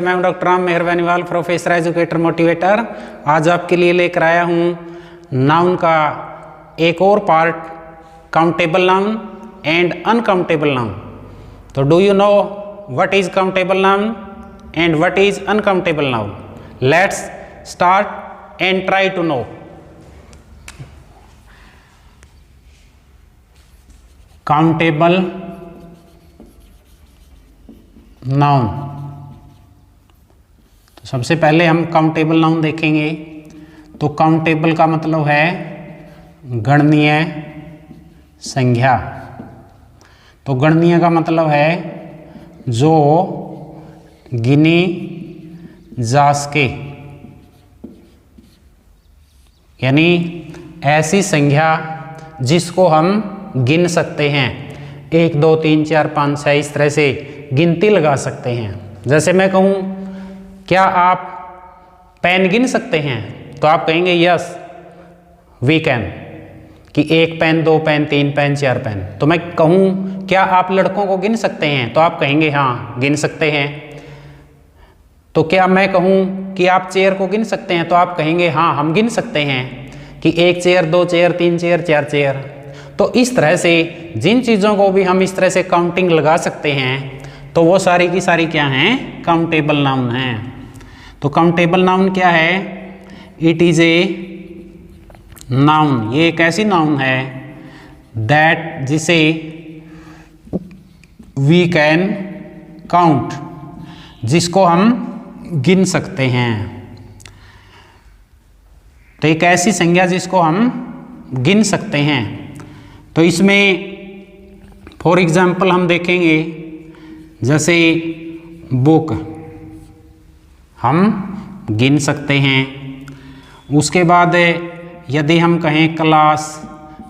मैं हूं डॉक्टर राम मेहर Beniwal, professor educator motivator. आज आपके लिए लेकर आया हूं नाउन का एक और part, countable noun and uncountable noun. तो do you know what is countable noun and what is uncountable noun? Let's start and try to know. Countable noun, तो सबसे पहले हम काउंटेबल नाउन देखेंगे। तो काउंटेबल का मतलब है गणनीय संज्ञा। तो गणनीय का मतलब है जो गिनी जा सके, यानी ऐसी संख्या जिसको हम गिन सकते हैं। 1 2 3 4 5 6 इस तरह से गिनती लगा सकते हैं। जैसे मैं कहूँ क्या आप पेन गिन सकते हैं, तो आप कहेंगे यस वी कैन, कि 1 पेन 2 पेन 3 पेन 4 पेन। तो मैं कहूँ क्या आप लड़कों को गिन सकते हैं, तो आप कहेंगे हाँ गिन सकते हैं। तो क्या मैं कहूँ कि आप चेयर को गिन सकते हैं, तो आप कहेंगे हाँ हम गिन सकते हैं, कि 1 चेयर 2 चेयर 3 चेयर 4 चेयर। तो इस तरह से जिन चीज़ों को भी हम इस तरह से काउंटिंग लगा सकते हैं, तो वो सारी की सारी क्या हैं, काउंटेबल नाउन हैं। तो काउंटेबल नाउन क्या है? इट इज ए नाउन, ये एक ऐसी नाउन है दैट जिसे वी कैन काउंट, जिसको हम गिन सकते हैं। तो एक ऐसी संज्ञा जिसको हम गिन सकते हैं। तो इसमें फॉर एग्जाम्पल हम देखेंगे, जैसे बुक हम गिन सकते हैं। उसके बाद यदि हम कहें क्लास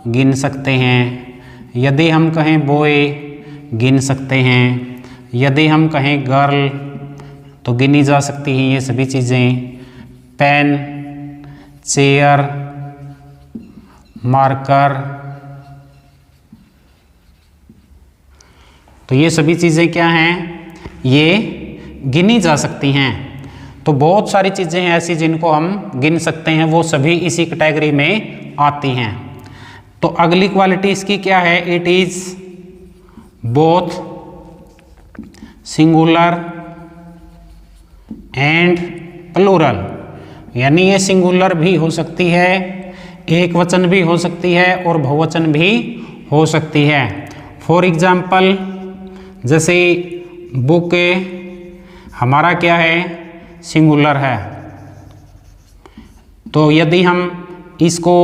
गिन सकते हैं, यदि हम कहें बॉय गिन सकते हैं, यदि हम कहें गर्ल तो गिनी जा सकती हैं ये सभी चीज़ें। पेन, चेयर, मार्कर, तो ये सभी चीज़ें क्या हैं, ये गिनी जा सकती हैं। तो बहुत सारी चीज़ें हैं ऐसी जिनको हम गिन सकते हैं, वो सभी इसी कैटेगरी में आती हैं। तो अगली क्वालिटी इसकी क्या है? It is both singular and plural, यानी ये सिंगुलर भी हो सकती है, एक वचन भी हो सकती है और बहुवचन भी हो सकती है। फॉर एग्जाम्पल जैसे बुक हमारा क्या है, सिंगुलर है। तो यदि हम इसको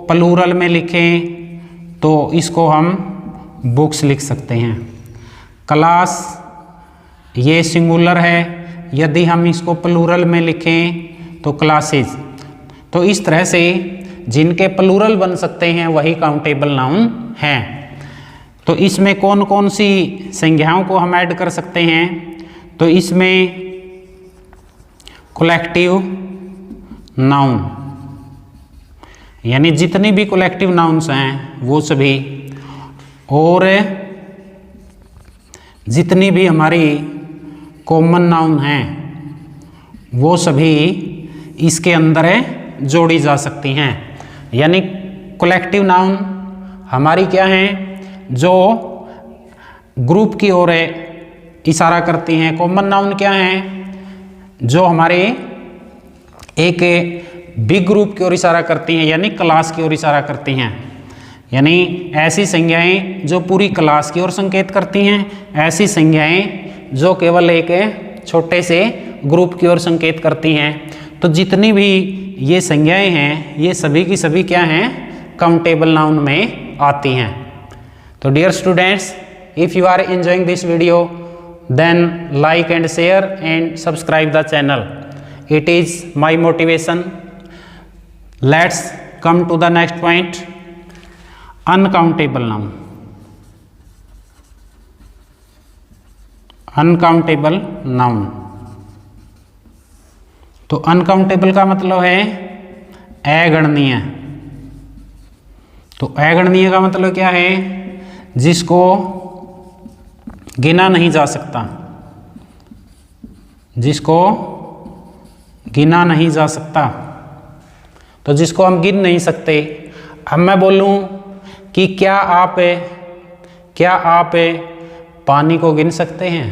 प्लूरल में लिखें तो इसको हम बुक्स लिख सकते हैं। क्लास ये सिंगुलर है, यदि हम इसको प्लूरल में लिखें तो क्लासेस। तो इस तरह से जिनके प्लूरल बन सकते हैं वही काउंटेबल नाउन हैं। तो इसमें कौन कौन सी संज्ञाओं को हम ऐड कर सकते हैं? तो इसमें कलेक्टिव नाउन, यानी जितनी भी कलेक्टिव नाउन्स हैं वो सभी, और जितनी भी हमारी कॉमन नाउन हैं वो सभी इसके अंदर जोड़ी जा सकती हैं। यानी कलेक्टिव नाउन हमारी क्या हैं, जो ग्रुप की ओर इशारा करती हैं। कॉमन नाउन क्या हैं, जो हमारे एक बिग ग्रुप की ओर इशारा करती हैं, यानी क्लास की ओर इशारा करती हैं। यानी ऐसी संज्ञाएं जो पूरी क्लास की ओर संकेत करती हैं, ऐसी संज्ञाएं जो केवल एक छोटे से ग्रुप की ओर संकेत करती हैं। तो जितनी भी ये संज्ञाएं हैं ये सभी की सभी क्या हैं, काउंटेबल नाउन में आती हैं। तो dear students, if you are enjoying this video then like and share and subscribe the channel. It is my motivation. Let's come to the next point, uncountable noun. Uncountable noun, तो uncountable का मतलब है अगणनीय। तो अगणनीय का मतलब क्या है, जिसको गिना नहीं जा सकता। जिसको गिना नहीं जा सकता। तो जिसको हम गिन नहीं सकते, अब मैं बोलूं कि क्या आप पानी को गिन सकते हैं?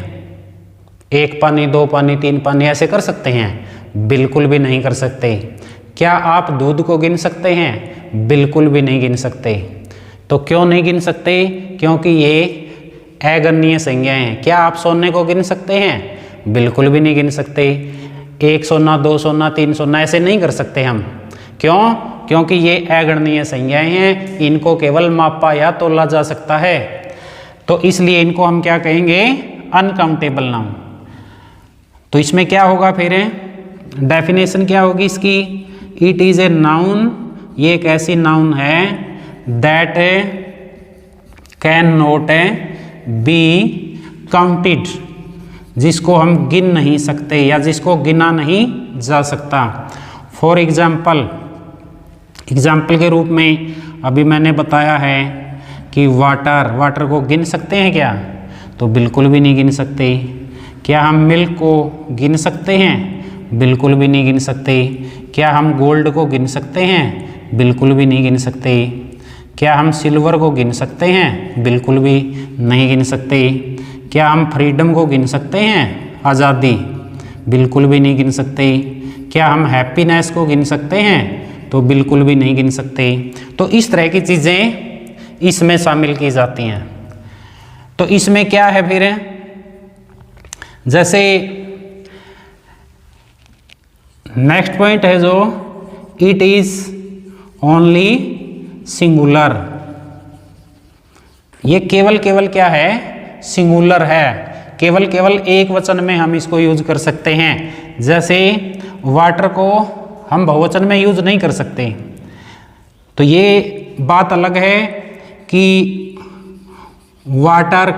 1 पानी, 2 पानी, 3 पानी ऐसे कर सकते हैं? बिल्कुल भी नहीं कर सकते। क्या आप दूध को गिन सकते हैं? बिल्कुल भी नहीं गिन सकते। तो क्यों नहीं गिन सकते? क्योंकि ये अगणनीय संज्ञाएं हैं। क्या आप सोने को गिन सकते हैं? बिल्कुल भी नहीं गिन सकते। 1 सोना, 2 सोना, 3 सोना ऐसे नहीं कर सकते हम। क्यों? क्योंकि ये अगणनीय संज्ञाएं हैं, इनको केवल मापा या तोला जा सकता है। तो इसलिए इनको हम क्या कहेंगे? Uncountable noun. तो इसमें क्या होगा फिर? डेफिनेशन क्या होगी इसकी? इट इज ए नाउन, ये एक ऐसी नाउन है that can not be counted, जिसको हम गिन नहीं सकते या जिसको गिना नहीं जा सकता। फॉर एग्जाम्पल के रूप में अभी मैंने बताया है कि वाटर को गिन सकते हैं क्या? तो बिल्कुल भी नहीं गिन सकते। क्या हम मिल्क को गिन सकते हैं? बिल्कुल भी नहीं गिन सकते। क्या हम गोल्ड को गिन सकते हैं? बिल्कुल भी नहीं गिन सकते। क्या हम सिल्वर को गिन सकते हैं? बिल्कुल भी नहीं गिन सकते। क्या हम फ्रीडम को गिन सकते हैं? आज़ादी? बिल्कुल भी नहीं गिन सकते। क्या हम हैप्पीनेस को गिन सकते हैं? तो बिल्कुल भी नहीं गिन सकते। तो इस तरह की चीज़ें इसमें शामिल की जाती हैं। तो इसमें क्या है फिर? जैसे नेक्स्ट पॉइंट है जो इट इज ओनली सिंगुलर। ये केवल क्या है? सिंगुलर है। केवल एक वचन में हम इसको यूज कर सकते हैं। जैसे वाटर को हम बहुवचन में यूज नहीं कर सकते। तो ये बात अलग है कि वाटर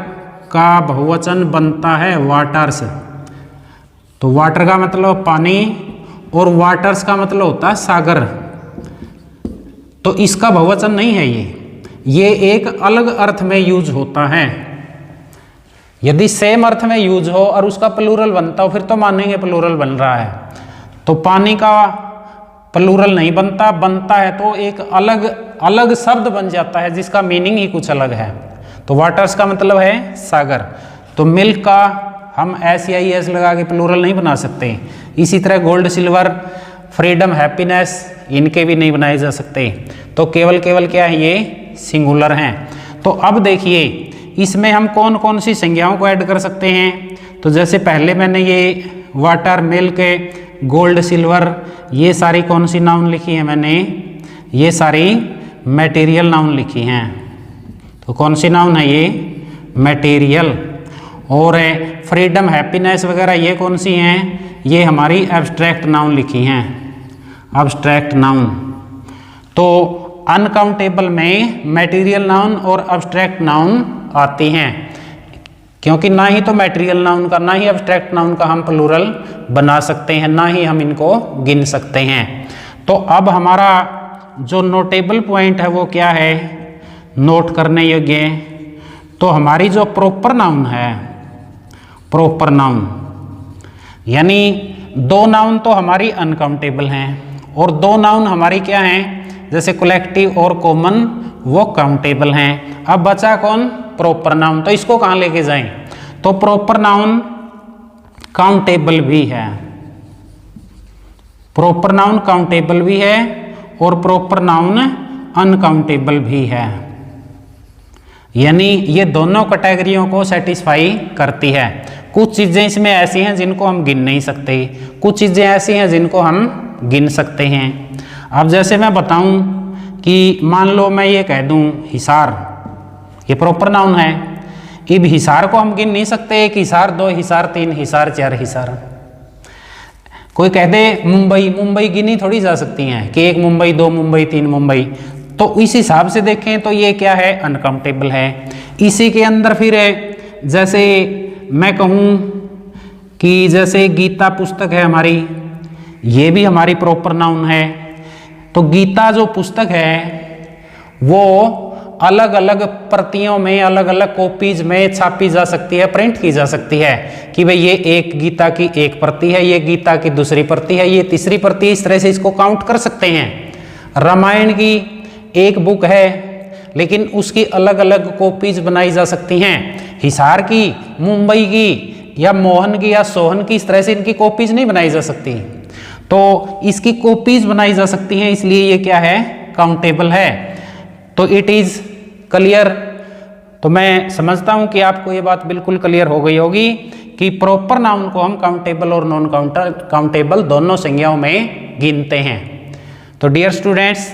का बहुवचन बनता है वाटर्स। तो वाटर का मतलब पानी और वाटर्स का मतलब होता है सागर। तो इसका बहुवचन नहीं है ये एक अलग अर्थ में यूज होता है। यदि सेम अर्थ में यूज हो और उसका प्लूरल बनता हो फिर तो मानेंगे प्लूरल बन रहा है। तो पानी का प्लूरल नहीं बनता है तो एक अलग शब्द बन जाता है जिसका मीनिंग ही कुछ अलग है। तो वाटर्स का मतलब है सागर। तो मिल्क का हम SEIS लगा के प्लूरल नहीं बना सकते। इसी तरह गोल्ड, सिल्वर, फ्रीडम, हैप्पीनेस इनके भी नहीं बनाए जा सकते। तो केवल क्या है? ये सिंगुलर हैं। तो अब देखिए इसमें हम कौन कौन सी संज्ञाओं को ऐड कर सकते हैं। तो जैसे पहले मैंने ये वाटर, मिल्क, गोल्ड, सिल्वर ये सारी कौन सी नाउन लिखी है मैंने? ये सारी मटेरियल नाउन लिखी हैं। तो कौन सी नाउन है ये? मटेरियल। और फ्रीडम, हैप्पीनेस वगैरह ये कौन सी हैं? ये हमारी एब्स्ट्रैक्ट नाउन लिखी हैं, एब्स्ट्रैक्ट नाउन। तो अनकाउंटेबल में मटेरियल नाउन और एब्स्ट्रैक्ट नाउन आती हैं, क्योंकि ना ही तो मटेरियल नाउन का ना ही एब्स्ट्रैक्ट नाउन का हम प्लूरल बना सकते हैं, ना ही हम इनको गिन सकते हैं। तो अब हमारा जो नोटेबल पॉइंट है वो क्या है, नोट करने योग्य? तो हमारी जो प्रॉपर नाउन है, प्रॉपर नाउन यानी दो नाउन तो हमारी अनकाउंटेबल हैं और दो नाउन हमारी क्या हैं, जैसे कलेक्टिव और कॉमन, वो काउंटेबल हैं। अब बचा कौन? Proper noun. तो इसको कहाँ लेके जाएं? तो प्रॉपर नाउन काउंटेबल भी है, प्रॉपर नाउन काउंटेबल भी है और प्रॉपर नाउन अनकाउंटेबल भी है। यानी ये दोनों कैटेगरियों को सेटिस्फाई करती है। कुछ चीज़ें इसमें ऐसी हैं जिनको हम गिन नहीं सकते, कुछ चीज़ें ऐसी हैं जिनको हम गिन सकते हैं। अब जैसे मैं बताऊं कि मान लो मैं ये कह दूं हिसार, ये प्रॉपर नाउन है। अब हिसार को हम गिन नहीं सकते, एक हिसार, दो हिसार, तीन हिसार, चार हिसार। कोई कह दे मुंबई, मुंबई गिनी थोड़ी जा सकती हैं कि एक मुंबई, दो मुंबई, तीन मुंबई। तो इस हिसाब से देखें तो ये क्या है, अनकाउंटेबल है। इसी के अंदर फिर जैसे मैं कहूँ कि जैसे गीता पुस्तक है हमारी, ये भी हमारी प्रॉपर नाउन है। तो गीता जो पुस्तक है वो अलग अलग प्रतियों में, अलग अलग कॉपीज में छापी जा सकती है, प्रिंट की जा सकती है कि भाई ये एक गीता की एक प्रति है, ये गीता की दूसरी प्रति है, ये तीसरी प्रति है। इस तरह से इसको काउंट कर सकते हैं। रामायण की एक बुक है लेकिन उसकी अलग अलग कॉपीज बनाई जा सकती हैं। हिसार की, मुंबई की या मोहन की या सोहन की, इस तरह से इनकी कॉपीज नहीं बनाई जा सकती। तो इसकी कॉपीज बनाई जा सकती हैं, इसलिए ये क्या है, काउंटेबल है। तो इट इज क्लियर। तो मैं समझता हूं कि आपको ये बात बिल्कुल क्लियर हो गई होगी कि प्रॉपर नाउन को हम काउंटेबल और नॉन काउंटेबल दोनों संज्ञाओं में गिनते हैं। तो dear students,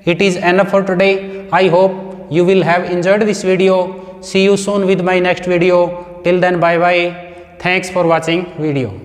it is enough for today. I hope you will have enjoyed this video. See you soon with my next video. Till then, bye bye. Thanks for watching video.